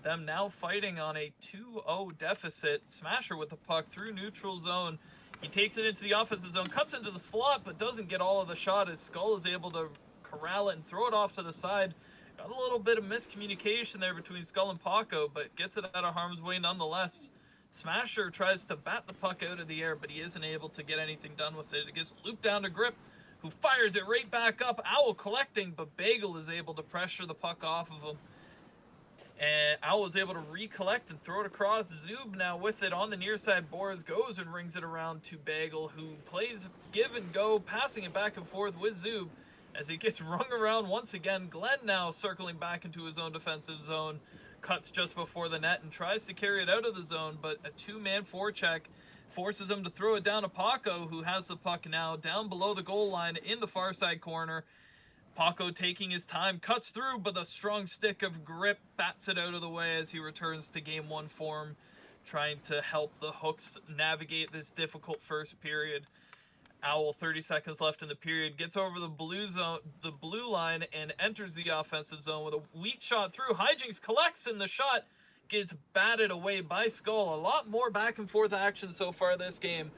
Them now fighting on a 2-0 deficit. Smasher with the puck through neutral zone. He takes it into the offensive zone, cuts into the slot, but doesn't get all of the shot as Skull is able to corral it and throw it off to the side. Got a little bit of miscommunication there between Skull and Paco, but gets it out of harm's way nonetheless. Smasher tries to bat the puck out of the air, but he isn't able to get anything done with it. It gets looped down to Grip, who fires it right back up. Owl collecting, but Bagel is able to pressure the puck off of him. And Owl is able to recollect and throw it across. Zub now with it on the near side boards, goes and rings it around to Bagel, who plays give and go, passing it back and forth with Zub as he gets rung around once again. Glenn now circling back into his own defensive zone, cuts just before the net and tries to carry it out of the zone, but a two-man forecheck forces him to throw it down to Paco, who has the puck now down below the goal line in the far side corner. Paco taking his time, cuts through, but the strong stick of Grip bats it out of the way as he returns to Game 1 form, trying to help the Hooks navigate this difficult first period. Owl, 30 seconds left in the period, gets over the blue line and enters the offensive zone with a weak shot through. Hijinks collects, and the shot gets batted away by Skull. A lot more back and forth action so far this game,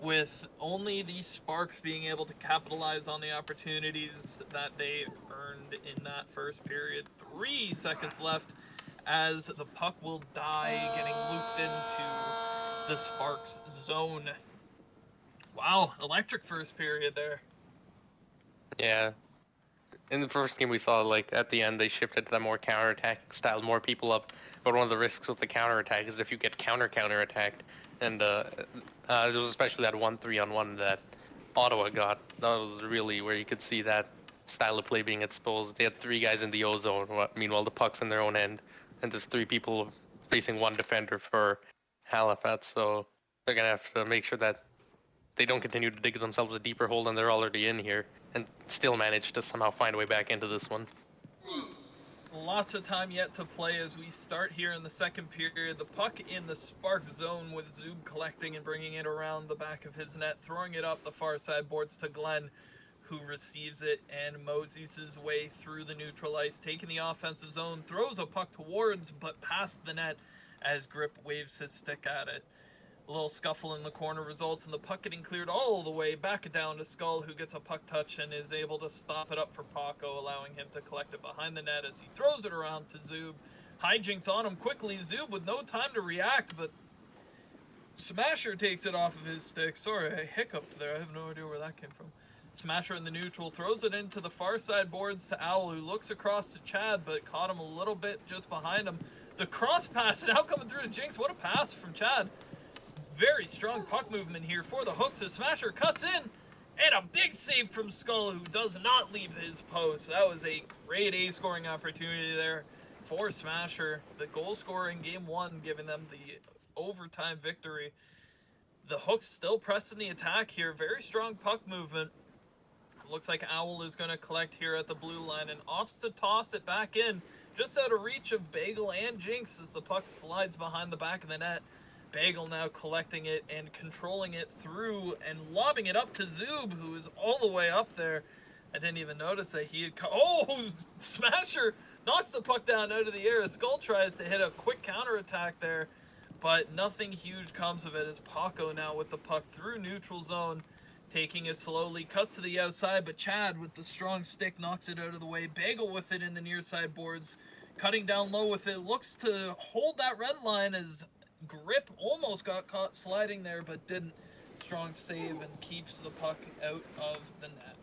with only the Sparks being able to capitalize on the opportunities that they earned in that first period. 3 seconds left as the puck will die, getting looped into the Sparks zone. Wow, electric first period there. Yeah. In the first game we saw, like, at the end they shifted to that more counter-attack style, more people up. But one of the risks with the counter-attack is if you get counter-attacked, and there was especially that 1 3-on-1 that Ottawa got. That was really where you could see that style of play being exposed. They had 3 guys in the O zone, meanwhile the puck's in their own end, and there's 3 people facing 1 defender for Halifax. So they're gonna have to make sure that they don't continue to dig themselves a deeper hole than they're already in here, and still manage to somehow find a way back into this one. Lots of time yet to play as we start here in the second period. The puck in the Sparks zone with Zub collecting and bringing it around the back of his net, throwing it up the far side boards to Glenn, who receives it and moseys his way through the neutral ice, taking the offensive zone, throws a puck towards but past the net as Grip waves his stick at it. A little scuffle in the corner results in the puck getting cleared all the way back down to Skull, who gets a puck touch and is able to stop it up for Paco, allowing him to collect it behind the net as he throws it around to Zub. Hijinks on him quickly. Zub with no time to react, but Smasher takes it off of his stick. Sorry, I hiccuped there. I have no idea where that came from. Smasher in the neutral throws it into the far side boards to Owl, who looks across to Chad, but caught him a little bit just behind him. The cross pass now coming through to Jinx. What a pass from Chad. Very strong puck movement here for the Hooks as Smasher cuts in, and a big save from Skull, who does not leave his post. That was a great A scoring opportunity there for Smasher. The goal scorer in Game 1, giving them the overtime victory. The Hooks still pressing the attack here. Very strong puck movement. Looks like Owl is going to collect here at the blue line and opts to toss it back in, just out of reach of Bagel and Jinx as the puck slides behind the back of the net. Bagel now collecting it and controlling it through and lobbing it up to Zub, who is all the way up there. I didn't even notice that he had... Smasher knocks the puck down out of the air. Skull tries to hit a quick counterattack there, but nothing huge comes of it as Paco now with the puck through neutral zone, taking it slowly, cuts to the outside, but Chad with the strong stick knocks it out of the way. Bagel with it in the near side boards, cutting down low with it, looks to hold that red line as Grip almost got caught sliding there, but didn't. Strong save and keeps the puck out of the net.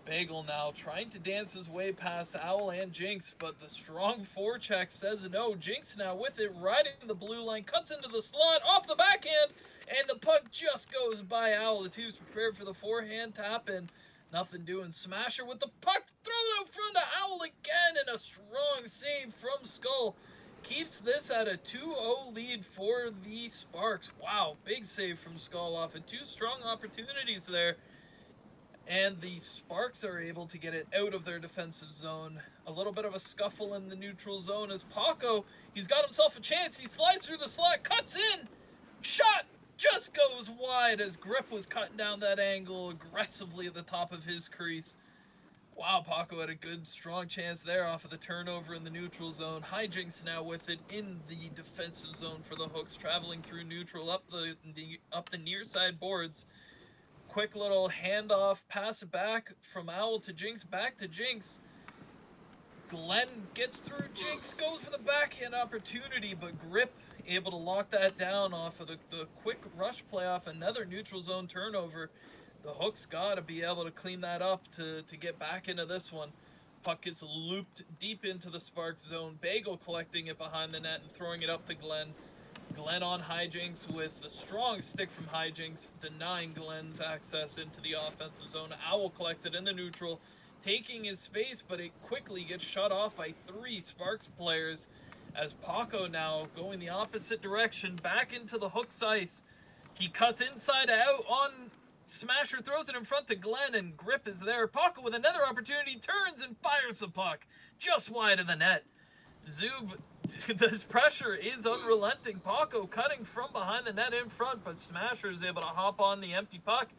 Bagel now trying to dance his way past Owl and Jinx, but the strong forecheck says no. Jinx now with it, riding the blue line, cuts into the slot, off the backhand, and the puck just goes by Owl as he was prepared for the forehand tap in. Nothing doing. Smasher with the puck, throw it out front to Owl again, and a strong save from Skull. Keeps this at a 2-0 lead for the Sparks. Wow, big save from Skull off of 2 strong opportunities there. And the Sparks are able to get it out of their defensive zone. A little bit of a scuffle in the neutral zone as Paco, he's got himself a chance. He slides through the slot, cuts in, shot just goes wide as Grip was cutting down that angle aggressively at the top of his crease. Wow, Paco had a good, strong chance there off of the turnover in the neutral zone. Hijinks now with it in the defensive zone for the Hooks, traveling through neutral up the near side boards. Quick little handoff, pass it back from Owl to Jinx, back to Jinx. Glenn gets through Jinx, goes for the backhand opportunity, but Grip able to lock that down off of the quick rush play off another neutral zone turnover. The Hooks got to be able to clean that up to get back into this one. Puck gets looped deep into the Spark zone. Bagel collecting it behind the net and throwing it up to Glenn. Glenn on Hijinks with a strong stick from Hijinks, denying Glenn's access into the offensive zone. Owl collects it in the neutral, taking his space, but it quickly gets shut off by 3 Sparks players as Paco now going the opposite direction, back into the Hooks ice. He cuts inside out on Smasher, throws it in front to Glenn, and Grip is there. Paco with another opportunity, turns and fires the puck just wide of the net. Zub, this pressure is unrelenting. Paco cutting from behind the net in front, but Smasher is able to hop on the empty puck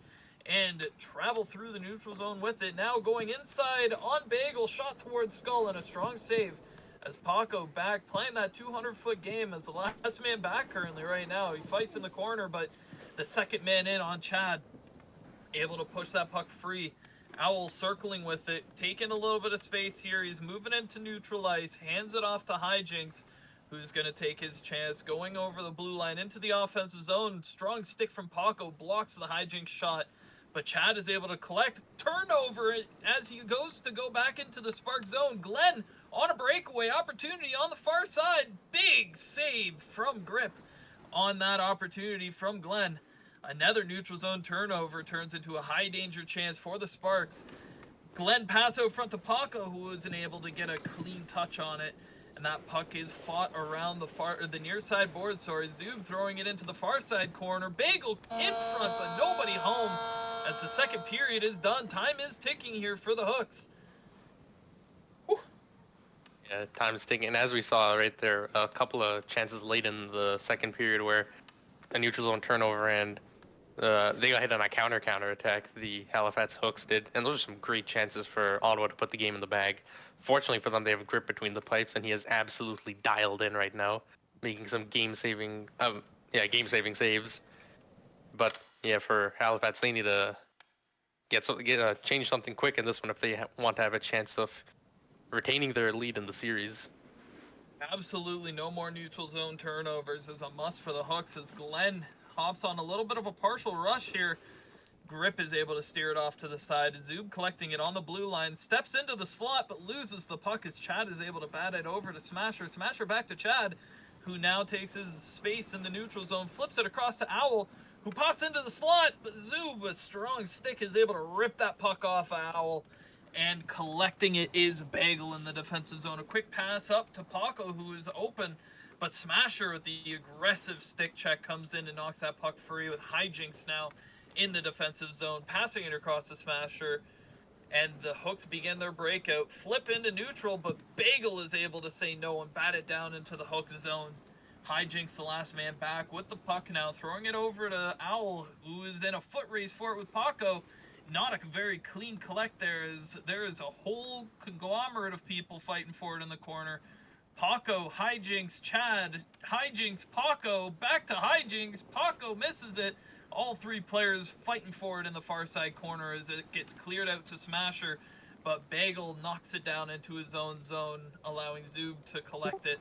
and travel through the neutral zone with it. Now going inside on Bagel, shot towards Skull, and a strong save as Paco back, playing that 200-foot game as the last man back currently right now. He fights in the corner, but the second man in on Chad, able to push that puck free. Owl circling with it, taking a little bit of space here. He's moving into neutral ice, hands it off to Hijinks, who's going to take his chance, going over the blue line into the offensive zone. Strong stick from Paco blocks the Hijinks shot, but Chad is able to collect. Turnover as he goes to go back into the Spark zone. Glenn on a breakaway opportunity on the far side. Big save from Grip on that opportunity from Glenn. Another neutral zone turnover turns into a high danger chance for the Sparks. Glenn pass out front to Paco, who wasn't able to get a clean touch on it. And that puck is fought around the near side board. Zub throwing it into the far side corner. Bagel in front, but nobody home as the second period is done. Time is ticking here for the Hooks. Whew. Yeah, time's ticking. And as we saw right there, a couple of chances late in the second period where a neutral zone turnover and they got hit on a counter attack. The Halifax Hooks did, and those are some great chances for Ottawa to put the game in the bag. Fortunately for them, they have a Grip between the pipes, and he is absolutely dialed in right now, making some game-saving saves. But yeah, for Halifax, they need to change something quick in this one if they want to have a chance of retaining their lead in the series. Absolutely no more neutral zone turnovers is a must for the Hooks as Glenn hops on a little bit of a partial rush here. Grip is able to steer it off to the side. Zub collecting it on the blue line, steps into the slot but loses the puck as Chad is able to bat it over to Smasher. Smasher back to Chad, who now takes his space in the neutral zone, flips it across to Owl, who pops into the slot, but Zub, with strong stick, is able to rip that puck off Owl. And collecting it is Bagel in the defensive zone. A quick pass up to Paco, who is open, but Smasher with the aggressive stick check comes in and knocks that puck free with Hijinks now in the defensive zone, passing it across to Smasher. And the Hooks begin their breakout, flip into neutral, but Bagel is able to say no and bat it down into the Hooks zone. Hijinks, the last man back with the puck now, throwing it over to Owl, who is in a foot race for it with Paco. Not a very clean collect there, as there is a whole conglomerate of people fighting for it in the corner. Paco, Hijinks, Chad, Hijinks, Paco, back to Hijinks. Paco misses it. All 3 players fighting for it in the far side corner as it gets cleared out to Smasher, but Bagel knocks it down into his own zone, allowing Zub to collect it.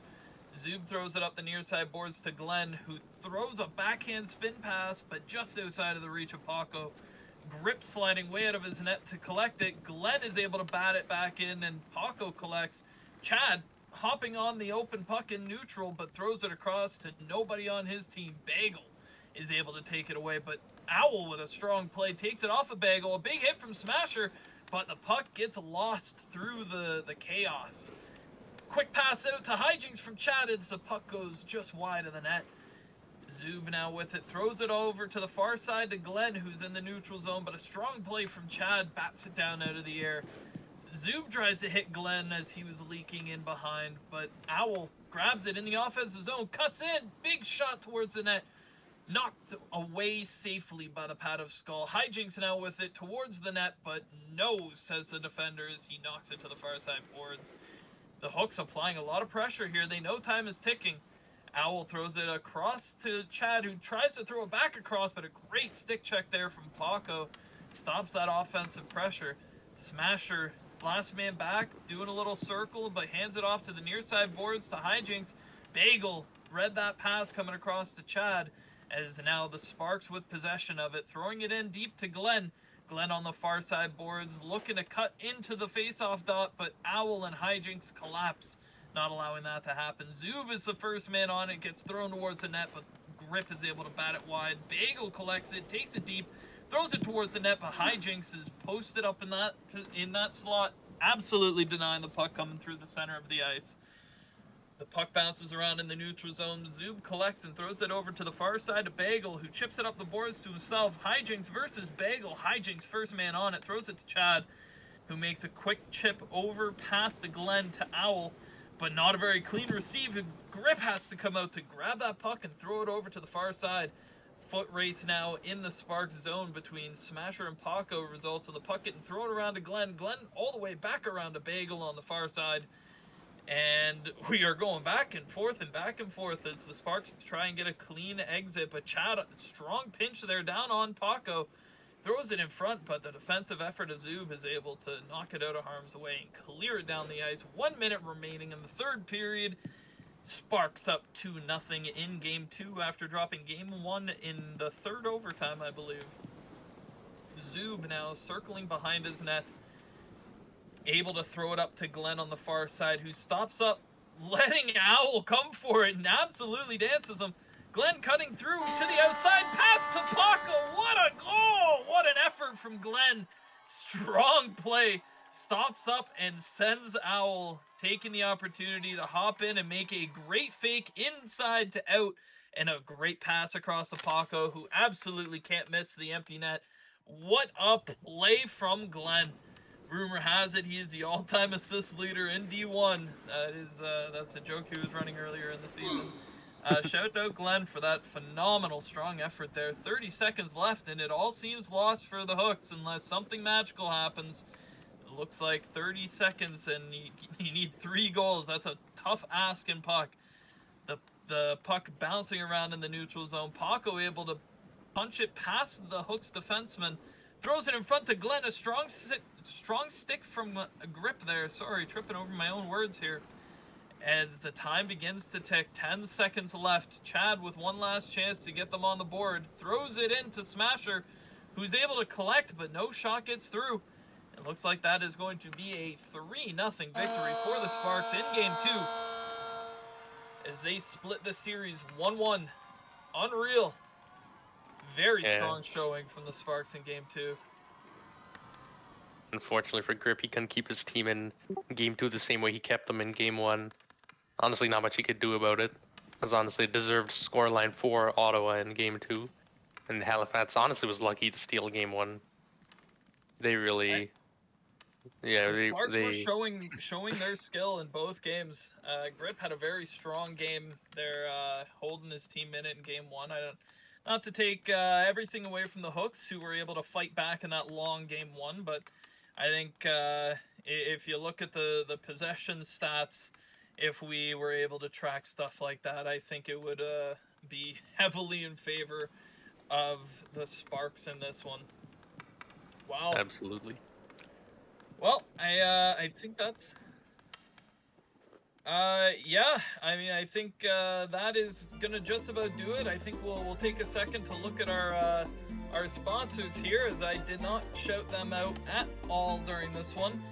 Zub throws it up the near side boards to Glenn, who throws a backhand spin pass, but just outside of the reach of Paco. Grip sliding way out of his net to collect it. Glenn is able to bat it back in, and Paco collects. Chad hopping on the open puck in neutral, but throws it across to nobody on his team. Bagel is able to take it away, but Owl with a strong play takes it off of Bagel. A big hit from Smasher, but the puck gets lost through the chaos. Quick pass out to Hijinks from Chad, and the puck goes just wide of the net. Zub now with it, throws it over to the far side to Glenn, who's in the neutral zone, but a strong play from Chad bats it down out of the air. Zub tries to hit Glenn as he was leaking in behind, but Owl grabs it in the offensive zone, cuts in, big shot towards the net, knocked away safely by the pad of Skull. Hijinks now with it towards the net, but no, says the defender as he knocks it to the far side boards. The Hooks applying a lot of pressure here. They know time is ticking. Owl throws it across to Chad, who tries to throw it back across, but a great stick check there from Paco stops that offensive pressure. Smasher, last man back, doing a little circle, but hands it off to the near side boards to Hijinks. Bagel read that pass coming across to Chad, as now the Sparks with possession of it, throwing it in deep to Glenn. Glenn on the far side boards, looking to cut into the face-off dot, but Owl and Hijinks collapse, not allowing that to happen. Zub is the first man on it, gets thrown towards the net, but Grip is able to bat it wide. Bagel collects it, takes it deep, throws it towards the net, but Hijinks is posted up in that slot, absolutely denying the puck coming through the center of the ice. The puck bounces around in the neutral zone. Zub collects and throws it over to the far side to Bagel, who chips it up the boards to himself. Hijinks versus Bagel. Hijinks first man on it, throws it to Chad, who makes a quick chip over past to Glenn to Owl, but not a very clean receive. Grip has to come out to grab that puck and throw it over to the far side. Foot race now in the Sparks zone between Smasher and Paco results in the puck getting thrown around to Glenn. Glenn all the way back around to Bagel on the far side. And we are going back and forth as the Sparks try and get a clean exit. But Chad, strong pinch there down on Paco, throws it in front, but the defensive effort of Zub is able to knock it out of harm's way and clear it down the ice. 1 minute remaining in the third period. Sparks up 2-0 in Game 2 after dropping Game 1 in the third overtime, I believe. Zub now circling behind his net, able to throw it up to Glenn on the far side, who stops up, letting Owl come for it and absolutely dances him. Glenn cutting through to the outside, pass to Paco. What a goal! What an effort from Glenn. Strong play. Stops up and sends Owl, taking the opportunity to hop in and make a great fake inside to out, and a great pass across to Paco, who absolutely can't miss the empty net. What a play from Glenn. Rumor has it he is the all-time assist leader in D1. That's a joke he was running earlier in the season. Shout out Glenn for that phenomenal strong effort there. 30 seconds left, and it all seems lost for the Hooks unless something magical happens. It looks like 30 seconds, and you need 3 goals. That's a tough ask in puck. The puck bouncing around in the neutral zone. Paco able to punch it past the Hooks defenseman. Throws it in front to Glenn. A strong stick from a Grip there. Sorry, tripping over my own words here. As the time begins to tick, 10 seconds left. Chad with one last chance to get them on the board. Throws it into Smasher, who's able to collect, but no shot gets through. It looks like that is going to be a 3-0 victory for the Sparks in Game 2. As they split the series 1-1. Unreal. Very strong showing from the Sparks in Game 2. Unfortunately for Grip, he couldn't keep his team in Game 2 the same way he kept them in Game 1. Honestly, not much he could do about it. It was honestly a deserved scoreline for Ottawa in Game 2. And Halifax honestly was lucky to steal Game 1. They really... Yeah, the Sparks were showing their skill in both games. Grip had a very strong game there, holding his team in it in Game 1. Not to take everything away from the Hooks, who were able to fight back in that long Game 1, but I think if you look at the possession stats, if we were able to track stuff like that, I think it would be heavily in favor of the Sparks in this one. Wow. Absolutely. Well, I think that's Yeah. I mean, I think that is gonna just about do it. I think we'll take a second to look at our sponsors here, as I did not shout them out at all during this one.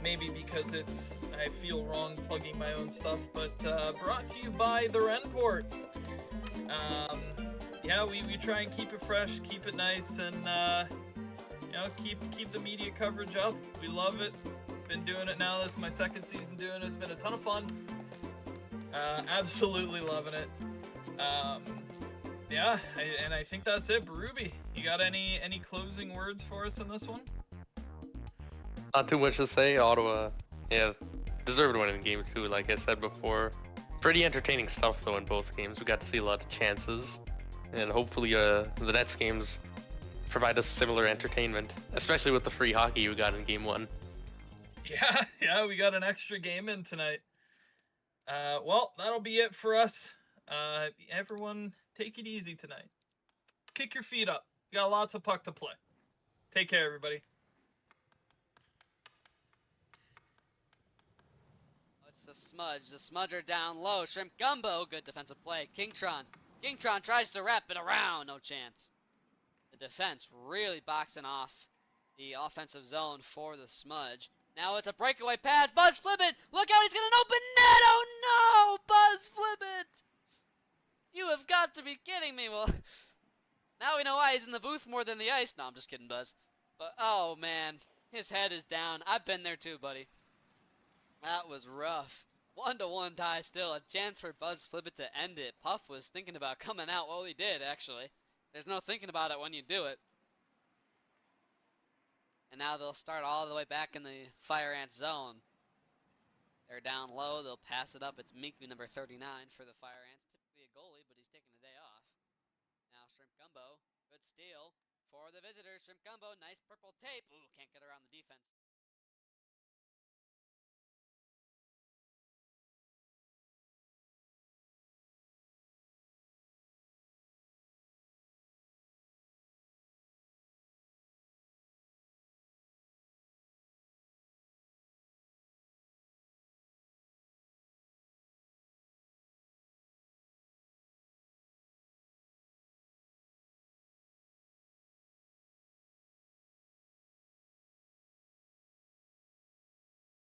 Maybe because I feel wrong plugging my own stuff, but brought to you by the Renport. Yeah, we try and keep it fresh, keep it nice, and keep the media coverage up. We love it. Been doing it now. This is my second season doing it. It's been a ton of fun. Absolutely loving it. Yeah, I think that's it. Ruby, you got any closing words for us in this one? Not too much to say. Ottawa, yeah, deserved winning game too. Like I said before, pretty entertaining stuff though in both games. We got to see a lot of chances, and hopefully the next games provide us similar entertainment, especially with the free hockey we got in game 1. Yeah, we got an extra game in tonight. Well, that'll be it for us. Everyone, take it easy tonight. Kick your feet up. You got lots of puck to play. Take care, everybody. It's the Smudge. The Smudge are down low. Shrimp Gumbo, good defensive play. Kingtron tries to wrap it around. No chance. The defense really boxing off the offensive zone for the Smudge. Now it's a breakaway pass. Buzz Flibbit! Look out, he's got an open net! Oh no! Buzz Flibbit! You have got to be kidding me. Well, now we know why he's in the booth more than the ice. No, I'm just kidding, Buzz. But, oh man, his head is down. I've been there too, buddy. That was rough. 1-1 tie still. A chance for Buzz Flibbit to end it. Puff was thinking about coming out. Well, he did, actually. There's no thinking about it when you do it. And now they'll start all the way back in the Fire Ant zone. They're down low. They'll pass it up. It's Miku, number 39, for the Fire Ants. Typically a goalie, but he's taking a day off. Now Shrimp Gumbo. Good steal for the visitors. Shrimp Gumbo. Nice purple tape. Ooh, can't get around the